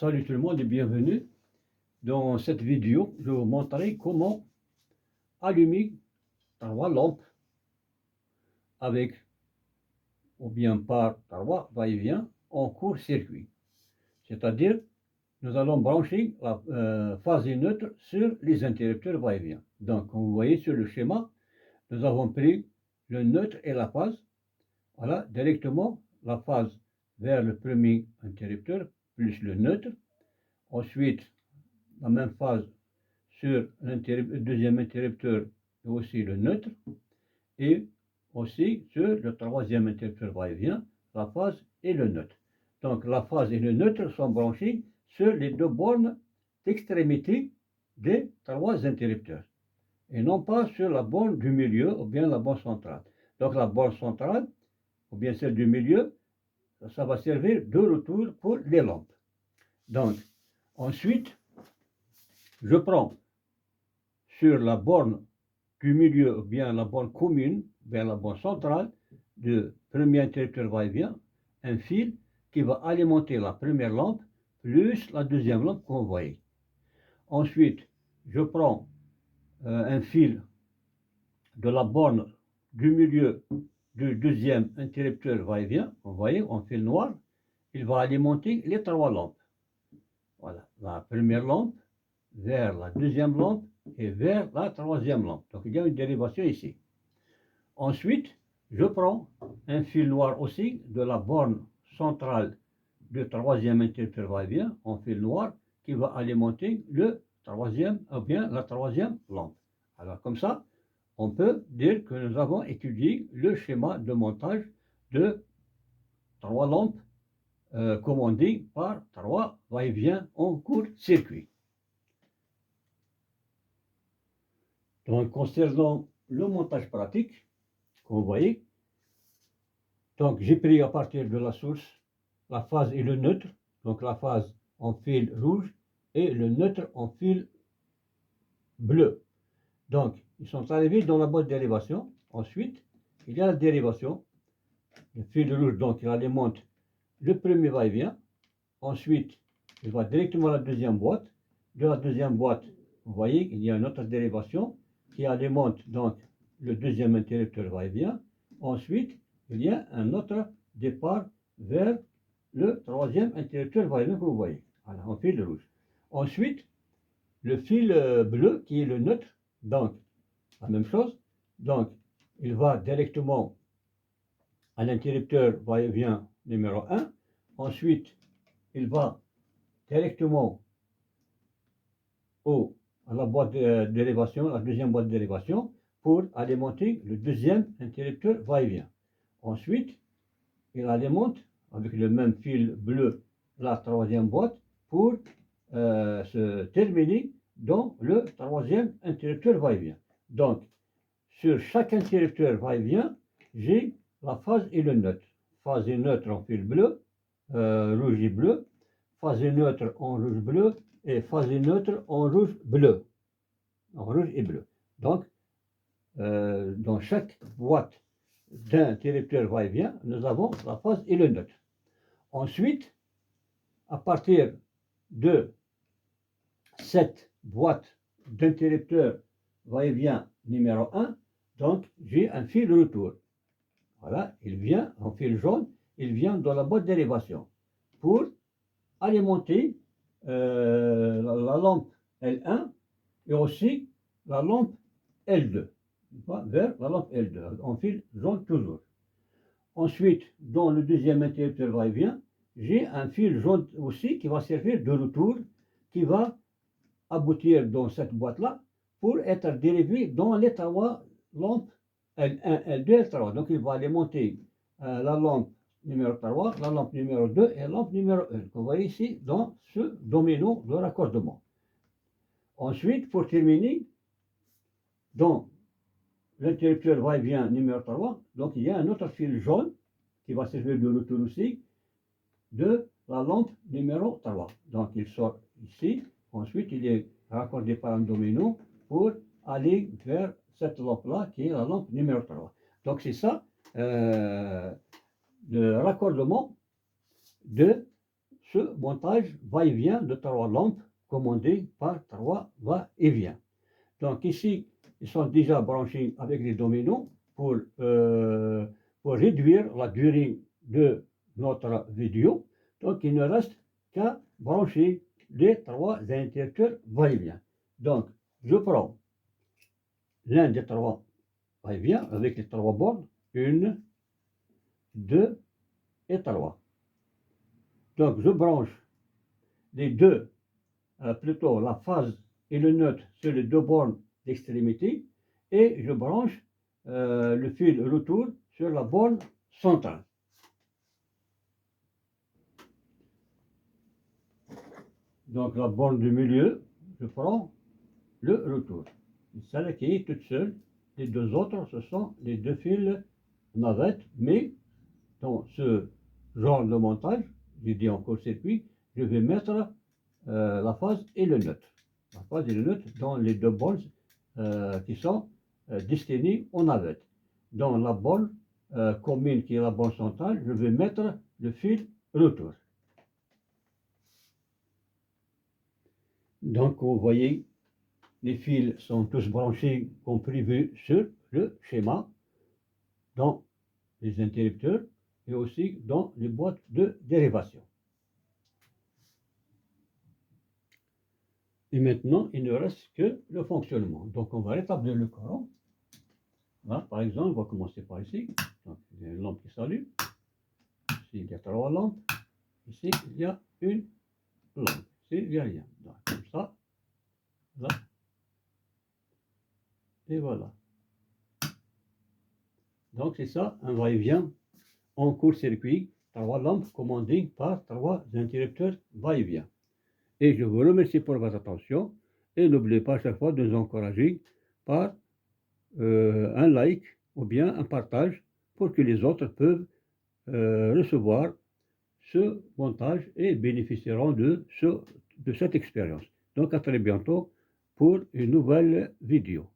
Salut tout le monde et bienvenue. Dans cette vidéo, je vous montrerai comment allumer 3 lampes avec ou bien par 3 va-et-vient en court-circuit. C'est-à-dire, nous allons brancher la phase et neutre sur les interrupteurs va-et-vient. Donc, comme vous voyez sur le schéma, nous avons pris le neutre et la phase. Voilà, directement la phase vers le premier interrupteur plus le neutre. Ensuite, la même phase sur le deuxième interrupteur et aussi le neutre, et aussi sur le troisième interrupteur va-et-vient, la phase et le neutre. Donc la phase et le neutre sont branchés sur les deux bornes d'extrémité des 3 interrupteurs, et non pas sur la borne du milieu ou bien la borne centrale. Donc la borne centrale, ou bien celle du milieu, ça va servir de retour pour les lampes. Donc, ensuite, je prends sur la borne du milieu, ou bien la borne commune, vers la borne centrale, du premier interrupteur va-et-vient, un fil qui va alimenter la première lampe, plus la deuxième lampe qu'on voyait. Ensuite, je prends un fil de la borne du milieu du deuxième interrupteur va-et-vient, vous voyez, en fil noir, il va alimenter les 3 lampes. Voilà, la première lampe, vers la deuxième lampe, et vers la troisième lampe. Donc il y a une dérivation ici. Ensuite, je prends un fil noir aussi de la borne centrale du troisième interrupteur va-et-vient en fil noir qui va alimenter le troisième, ou bien la troisième lampe. Alors comme ça, on peut dire que nous avons étudié le schéma de montage de 3 lampes commandées par 3 va-et-vient en court-circuit. Donc, concernant le montage pratique, comme vous voyez, donc j'ai pris à partir de la source la phase et le neutre, donc la phase en fil rouge et le neutre en fil bleu. Donc, ils sont arrivés dans la boîte d'élévation. Ensuite, il y a la dérivation. Le fil rouge, donc, il alimente le premier va-et-vient. Ensuite, il va directement à la deuxième boîte. De la deuxième boîte, vous voyez, il y a une autre dérivation qui alimente donc le deuxième interrupteur va-et-vient. Ensuite, il y a un autre départ vers le troisième interrupteur va-et-vient que vous voyez, voilà, en fil rouge. Ensuite, le fil bleu qui est le neutre, donc la même chose. Donc, il va directement à l'interrupteur va-et-vient numéro 1. Ensuite, il va directement à la boîte d'élévation, la deuxième boîte d'élévation, pour alimenter le deuxième interrupteur va-et-vient. Ensuite, il alimente avec le même fil bleu la troisième boîte pour se terminer dans le troisième interrupteur va-et-vient. Donc, sur chaque interrupteur va-et-vient, j'ai la phase et le neutre. Phase et neutre en fil bleu, rouge et bleu, phase et neutre en rouge-bleu et phase et neutre en rouge-bleu. En rouge et bleu. Donc, dans chaque boîte d'interrupteur va-et-vient, nous avons la phase et le neutre. Ensuite, à partir de cette boîte d'interrupteur va-et-vient numéro 1, donc j'ai un fil retour. Voilà, il vient en fil jaune, il vient dans la boîte d'élévation pour alimenter la lampe L1 et aussi la lampe L2, vers la lampe L2, en fil jaune toujours. Ensuite, dans le deuxième interrupteur va-et-vient, j'ai un fil jaune aussi qui va servir de retour, qui va aboutir dans cette boîte-là pour être dérivé dans les 3 lampes L1, L2, L3. Donc il va alimenter la lampe numéro 3, la lampe numéro 2 et la lampe numéro 1, que vous voyez ici dans ce domino de raccordement. Ensuite, pour terminer, dans l'interrupteur va-et-vient numéro 3, donc il y a un autre fil jaune qui va servir de retour aussi de la lampe numéro 3. Donc il sort ici, ensuite il est raccordé par un domino pour aller vers cette lampe-là qui est la lampe numéro 3. Donc c'est ça le raccordement de ce montage va-et-vient de 3 lampes commandées par 3 va-et-vient. Donc ici, ils sont déjà branchés avec les dominos pour réduire la durée de notre vidéo. Donc il ne reste qu'à brancher les 3 interrupteurs va-et-vient. Donc je prends l'un des 3 va-et-vient avec les 3 bornes, 1, 2 et 3. Donc je branche les deux, plutôt la phase et le neutre sur les 2 bornes d'extrémité et je branche le fil retour sur la borne centrale. Donc la borne du milieu, je prends le retour. Celle qui est toute seule, les 2 autres, ce sont les 2 fils navettes, mais dans ce genre de montage, j'ai dit en court-circuit, je vais mettre la phase et le neutre. La phase et le neutre dans les 2 bornes qui sont destinées aux navettes. Dans la borne commune qui est la borne centrale, je vais mettre le fil retour. Donc vous voyez, les fils sont tous branchés comme prévu sur le schéma, dans les interrupteurs et aussi dans les boîtes de dérivation. Et maintenant, il ne reste que le fonctionnement. Donc on va rétablir le courant. Là, par exemple, on va commencer par ici. Donc, il y a une lampe qui s'allume. Ici, il y a 3 lampes. Ici, il y a une lampe. Ici, il n'y a rien. Donc, comme ça, là, et voilà. Donc, c'est ça, un va-et-vient en court-circuit. 3 lampes commandées par 3 interrupteurs va-et-vient. Et je vous remercie pour votre attention. Et n'oubliez pas à chaque fois de nous encourager par un like ou bien un partage pour que les autres peuvent recevoir ce montage et bénéficieront de cette expérience. Donc à très bientôt pour une nouvelle vidéo.